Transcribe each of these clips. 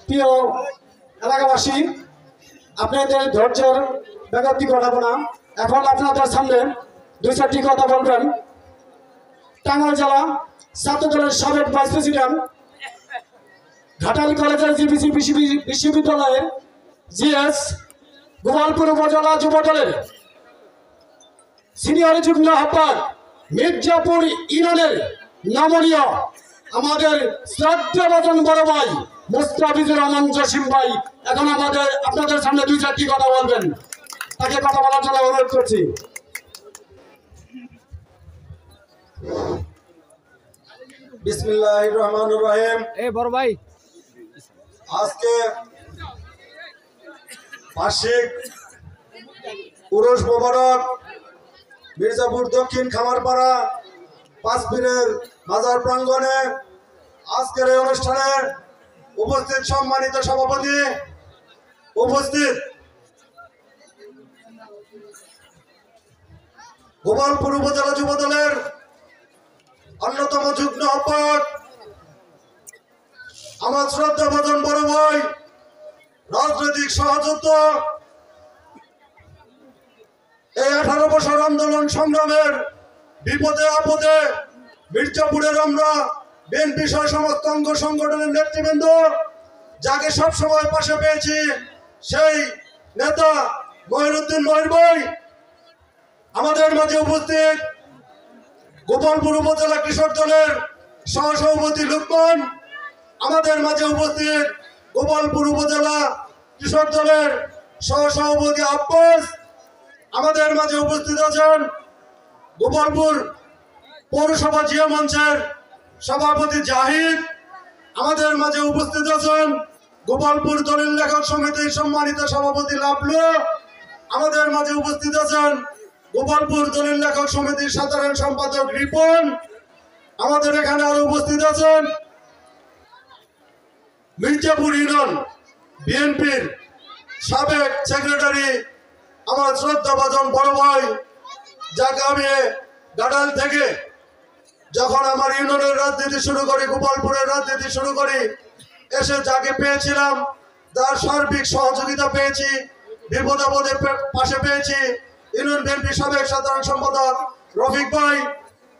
প্রিয় এলাকাবাসী, আপনাদের ধৈর্যের ব্যাঘাতি ঘটাবো না। এখন আপনাদের সামনে দুই চারটি কথা বলবেন। টাঙ্গাইল জেলা ছাত্র দলের সাবেক ভাইস প্রেসিডেন্ট, ঘাটাল কলেজের জিবিসি বিশ্ববিদ্যালয়ের জিএস, গোপালপুর উপজেলা যুব দলের সিনিয়র যুগ্ম আহ্বায়ক, মির্জাপুর ইউনিয়নের নমনীয় আমাদের শ্রদ্ধাভাজন বড় ভাই মুস্তাফিজুর রহমান জসিম ভাই এখন আপনাদের সামনে দুই চারটি কথা বলবেন। তাকে কথা বলার জন্য অনুরোধ করছি। বিসমিল্লাহির রহমানির রহিম। বড় ভাই, আজকে বার্ষিক উরুস মোবারক মির্জাপুর দক্ষিণ খামারপাড়া পাঁচ পীরের মাজার প্রাঙ্গণে আজকের এই অনুষ্ঠানে উপস্থিত সম্মানিত সভাপতি, উপস্থিত গোপালপুর উপজেলা যুব দলের অন্যতম যুগ্ম আহ্বায়ক, আমার শ্রদ্ধাভাজন বড় ভাই, রাজনৈতিক সহযোদ্ধ, এই 18 বছর আন্দোলন সংগ্রামের বিপদে আপদে মির্জাপুরের আমরা বিএনপি সহ সমস্ত অঙ্গ সংগঠনের নেতৃবৃন্দ যাকে সবসময় পাশে পেয়েছি, সেই নেতা মহিরুদ্দিন মহির ভাই আমাদের মাঝে উপস্থিত, গোপালপুর উপজেলা কৃষক দলের সহসভাপতি লুকমান আমাদের মাঝে উপস্থিত, গোপালপুর উপজেলা কৃষক দলের সহসভাপতি আব্বাস আমাদের মাঝে উপস্থিত আছেন, গোপালপুর পৌরসভা জিয়া মঞ্চের সভাপতি জাহিদ আমাদের মাঝে উপস্থিত আছেন, গোপালপুর দলিল লেখক সমিতির সম্মানিত সভাপতি লাভলু আমাদের মাঝে উপস্থিত আছেন, গোপালপুর দলিল লেখক সমিতির সাধারণ সম্পাদক রিপন আমাদের এখানে আরো উপস্থিত আছেন, মির্জাপুর ইউনিয়ন বিএনপির সাবেক সেক্রেটারি আমার শ্রদ্ধাভাজন বড় ভাই, যাকে আমি গাডাল থেকে যখন আমার ইউনিয়নের রাজনীতি শুরু করি, গোপালপুরের রাজনীতি শুরু করি, এসে যাকে পেয়েছিলাম তার সার্বিক সহযোগিতা পেয়েছি, বিপদ আপদে পাশে পেয়েছি, ইউনিয়ন বিএনপি সাবেক সাধারণ সম্পাদক রফিক ভাই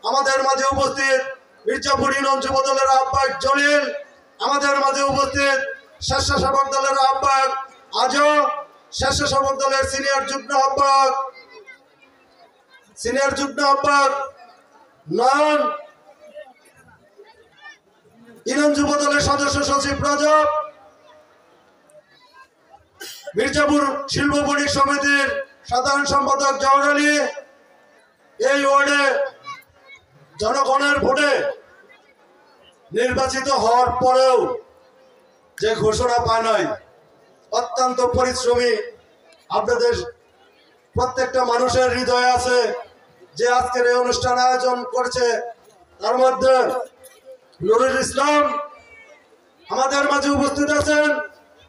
আমাদের মাঝে উপস্থিত, মির্জাপুর ইউনিয়ন যুব দলের আহ্বায়ক জলিল আমাদের মাঝে উপস্থিত, স্বেচ্ছাসেবক দলের আহ্বায়ক আজও, স্বেচ্ছাসেবক দলের সিনিয়র যুগ্ম আহ্বায়ক নয়ন, ইউনিয়ন যুব দলের সদস্য সচিব রজব, মির্জাপুর শিল্প বণিক সমিতির সাধারণ সম্পাদক জওয়ার আলী, এই ওয়ার্ডে জনগণের ভোটে নির্বাচিত হওয়ার পরেও যে ঘোষণা পায় নাই, অত্যন্ত পরিশ্রমী, আপনাদের প্রত্যেকটা মানুষের হৃদয়ে আছে যে আজকের এই অনুষ্ঠান আয়োজন করছে, তার মধ্যে নুরুল ইসলাম আমাদের মাঝে উপস্থিত আছেন,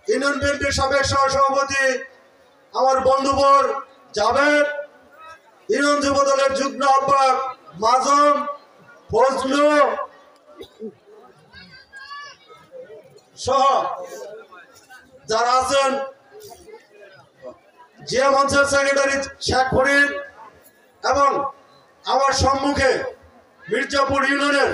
ইউনিয়ন বিএনপির সাবেক সহসভাপতি আমার বন্ধুবর জাভেদ, ইউনিয়ন যুব দলের যুগ্ম আহ্বায়ক মাজম, ফজলু সহ যারা আছেন, জিয়া মঞ্চের সেক্রেটারি শেখ ফরিদ এবং আমার সম্মুখে মির্জাপুর ইউনিয়নের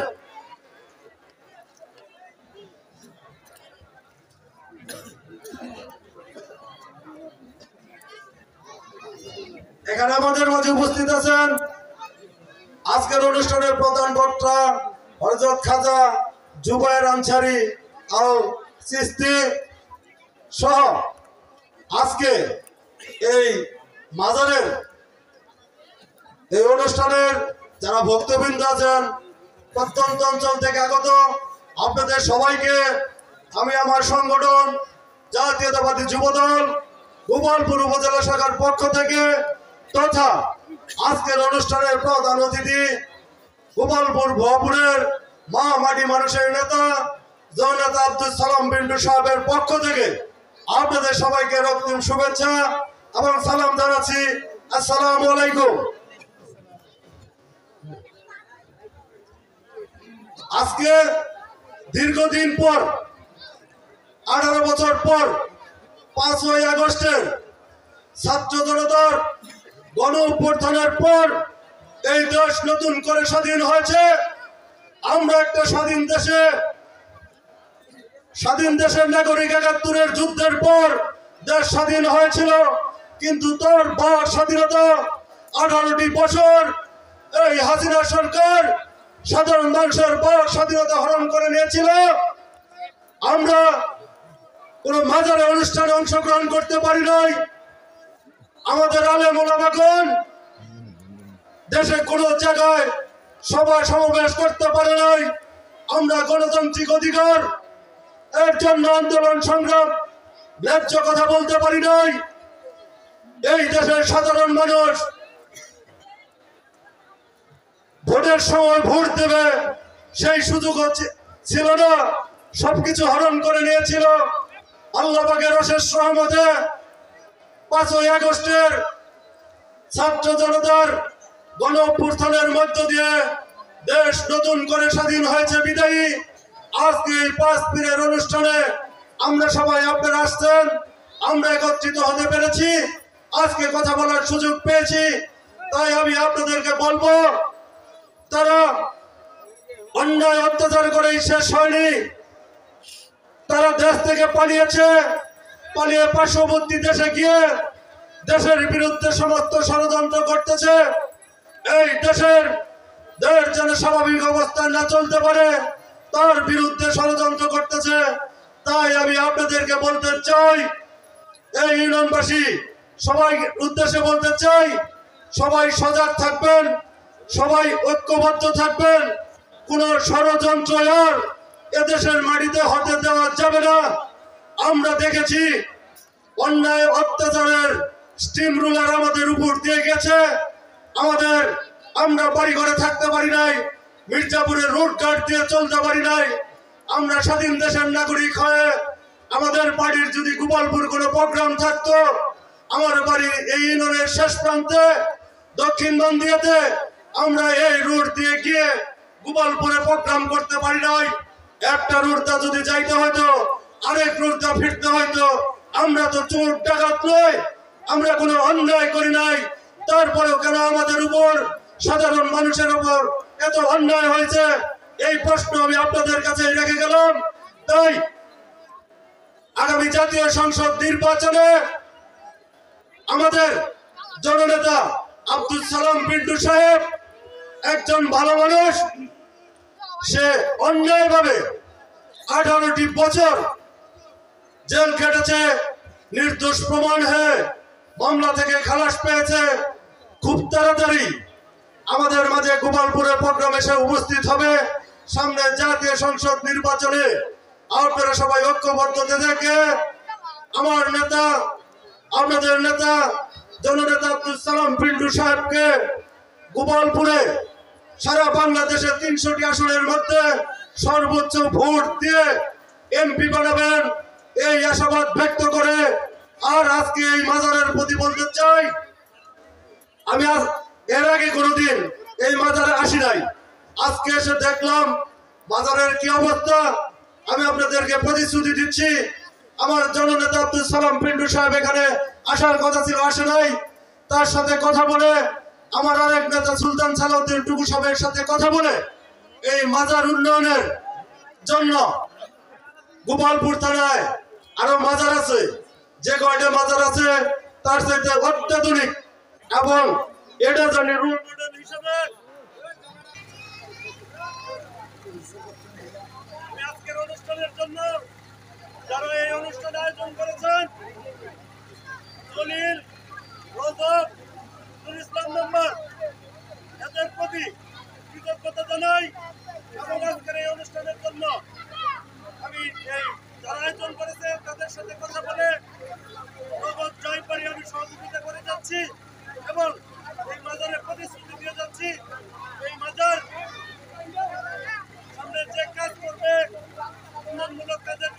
এখানে আমাদের মাঝে উপস্থিত আছেন আজকের অনুষ্ঠানের প্রধান বক্তা হযরত খাজা জুবায়ের আনসারী আল চিশতি সহ আজকে এই মাজারের এই অনুষ্ঠানের যারা ভক্তবৃন্দ আছেন, প্রত্যন্ত অঞ্চল থেকে আগত আপনাদের সবাইকে আমি আমার সংগঠন জাতীয়তাবাদী যুবদল গোপালপুর উপজেলা শাখার পক্ষ থেকে তথা আজকের অনুষ্ঠানের প্রধান অতিথি গোপালপুর ভবপুরের মা মাটি মানুষের নেতা জননেতা আব্দুল সালাম বিন্টু সাহেবের পক্ষ থেকে আপনাদের সবাইকে রক্তিম শুভেচ্ছা এবং সালাম জানাচ্ছি। আসসালামু আলাইকুম। আজকে দীর্ঘদিন পর 18 বছর পর 5ই আগস্টের ছাত্র জনতার গণ অভ্যুত্থানের পর এই দেশ নতুন করে স্বাধীন হয়েছে। আমরা একটা স্বাধীন দেশের নাগরিক 71-এর যুদ্ধের পর দেশ স্বাধীন হয়েছিল, কিন্তু তোর বাক স্বাধীনতা 18টি বছর এই হাসিনা সরকার সাধারণ মানুষের বাক স্বাধীনতা হরণ করে নিয়েছিল। আমরা কোন মাজারে অনুষ্ঠানে অংশগ্রহণ করতে পারি নাই। আমাদের আলেম ওলামাগণ দেশে কোনো জায়গায় সভা সমাবেশ করতে পারে নাই। আমরা গণতান্ত্রিক অধিকার এর জন্য আন্দোলন সংগ্রাম ন্যায্য কথা বলতে পারি নাই। এই দেশের সাধারণ মানুষ ভোটের সময় ভোট দেবে সেই সুযোগ ছিল না, সবকিছু হরণ করে নিয়েছিল। আল্লাহ পাকের অশেষ রহমতে 5ই আগস্টের ছাত্র জনতার গণ অভ্যুত্থানের মধ্য দিয়ে দেশ নতুন করে স্বাধীন হয়েছে বিদায়ী আজকে এই 5 পীরের অনুষ্ঠানে আমরা সবাই আপনারা আসছেন, আমরা একত্রিত হতে পেরেছি, আজকে কথা বলার সুযোগ পেয়েছি। তাই আমি আপনাদেরকে বলবো, তারা অন্যায় অত্যাচার করেই শেষ হয়নি। তারা দেশ থেকে পালিয়ে পার্শ্ববর্তী দেশে গিয়ে দেশের বিরুদ্ধে সমস্ত ষড়যন্ত্র করতেছে। এই দেশ যেন স্বাভাবিক অবস্থায় না চলতে পারে তার বিরুদ্ধে ষড়যন্ত্র করতেছে। তাই আমি আপনাদেরকে বলতে চাই, এই ইউনিয়নবাসী সবাই উদ্দেশ্যে বলতে চাই, সবাই সজাগ থাকবেন, সবাই ঐক্যবদ্ধ থাকবেন। কোন ষড়যন্ত্র আর এদেশের মাটিতে হতে দেওয়া যাবে না। আমরা দেখেছি অন্যায় অত্যাচারের স্টিম রুলার আমাদের উপর দিয়ে গেছে। আমরা বাড়ি ঘরে থাকতে পারি নাই, মির্জাপুরের রোড গার্ড দিয়ে চলতে পারি নাই। আমরা স্বাধীন দেশের নাগরিক হয়ে আমাদের বাড়ির যদি গোপালপুর কোনো প্রোগ্রাম থাকতো, আমার বাড়ির এই ইউনিয়নের শেষ প্রান্তে দক্ষিণ বন্দিয়াতে আমরা এই রোড দিয়ে গিয়ে গোপালপুরে প্রোগ্রাম করতে পারি নাই। একটা রোডটা যদি যাইতে হয়তো আরেক রোডটা ফিরতে হয়তো। আমরা তো চোর ডাকাত নই, আমরা কোনো অন্যায় করি নাই। তারপরেও কেন আমাদের উপর, সাধারণ মানুষের উপর এত অন্যায় হয়েছে, এই প্রশ্ন আমি আপনাদের কাছে রেখে গেলাম। তাই আগামী জাতীয় সংসদ নির্বাচনে আমাদের জননেতা আব্দুল সালাম পিন্টু সাহেব একজন ভালো মানুষ। সে অন্যায়ভাবে 18টি বছর জেল কেটেছে, নির্দোষ প্রমাণ হয়ে মামলা থেকে খালাস পেয়েছে। খুব তাড়াতাড়ি আমাদের মাঝে গোপালপুরে প্রোগ্রাম এসে উপস্থিত হবে। সামনে জাতীয় সংসদ নির্বাচনে আপনারা সবাই ঐক্যবদ্ধ থেকে আমার নেতা, আপনাদের নেতা জননেতা আব্দুল সালাম পিন্টু সাহেবকে গোপালপুরে সারা বাংলাদেশের 300টি আসনের মধ্যে সর্বোচ্চ ভোট দিয়ে এমপি বানাবেন, এই আশাবাদ ব্যক্ত করে আর আজকে এই মাজারের প্রতি বলতে চাই, আমি এর আগে কোনোদিন এই মাজারে আসি নাই। আজকে এসে দেখলাম মাজারের কি অবস্থা। আমি আপনাদেরকে প্রতিশ্রুতি দিচ্ছি, আমার জননেতা আব্দুল সালাম পিন্টু সাহেব এখানে আসার কথা ছিল, আসে নাই। তার সাথে কথা বলে, আমার আরেক নেতা সুলতান সালাউদ্দিন টুকু সাহেবের সাথে কথা বলে এই মাজার উন্নয়নের জন্য গোপালপুর থানায় আরো মাজার আছে, যে কয়টা মাজার আছে তার সাথে অত্যাধুনিক এবং এটা জানি রোল মডেল হিসেবে আজকের অনুষ্ঠানের জন্য যারা এই অনুষ্ঠান আয়োজন করেছেন, জলিল, রজব, ইসলাম মেম্বার, এদের প্রতি কৃতজ্ঞতা জানাই। এবং আজকের এই অনুষ্ঠানের জন্য আমি এই যারা আয়োজন করেছে তাদের সাথে কথা বলে নগদ জয় পারি আমি সহযোগিতা করে যাচ্ছি এবং এই মাজারে প্রতিশ্রুতি দিয়ে যাচ্ছি, এই মাজার সামনে যে কাজ করবে উন্নয়নমূলক কাজের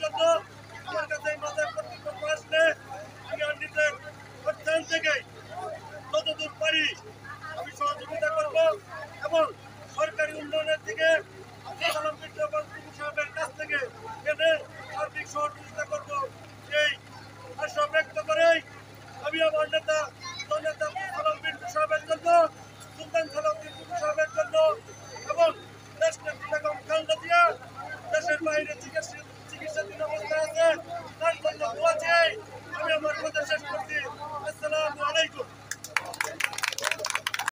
মূল্য দিয়ে দেশের বাইরে চিকিৎসাধীন অবস্থায় আছে তার জন্য